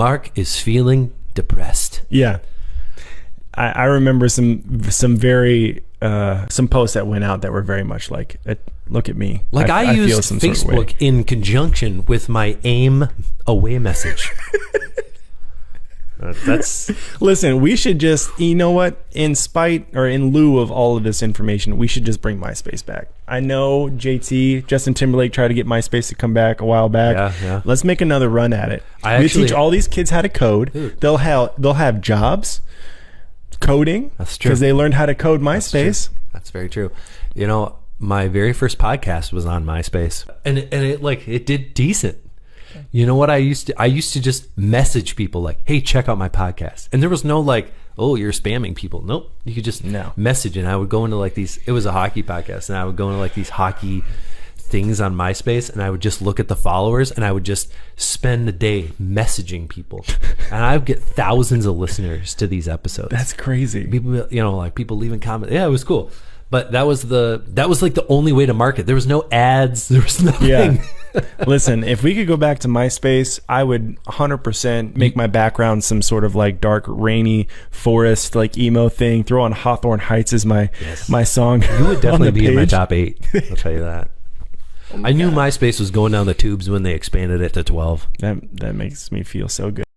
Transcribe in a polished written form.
Mark is feeling depressed. Yeah. I remember some very some posts that went out that were very much like, look at me. Like I used Facebook in conjunction with my aim away message. Listen, we should just, you know what, in spite or in lieu of all of this information, we should just bring MySpace back. I know Justin Timberlake tried to get MySpace to come back a while back. Yeah. Let's make another run at it. We teach all these kids how to code. Dude. They'll have jobs coding. That's true. Because they learned how to code MySpace. That's very true. You know, my very first podcast was on MySpace, and it did decent. You know what I used to just message people like, hey, check out my podcast. And there was no like, oh, you're spamming people. Nope. You could just message. And I would go into like these, it was a hockey podcast, and I would go into like these hockey things on MySpace, and I would just look at the followers, and I would just spend the day messaging people. And I would get thousands of listeners to these episodes. That's crazy. People, you know, like people leaving comments. Yeah, it was cool. But that was like the only way to market. There was no ads. There was nothing. Yeah. Listen, if we could go back to MySpace, I would 100% make my background some sort of like dark, rainy forest, like emo thing. Throw on Hawthorne Heights as my song. You would definitely be in my top 8. I'll tell you that. I knew MySpace was going down the tubes when they expanded it to 12. That makes me feel so good.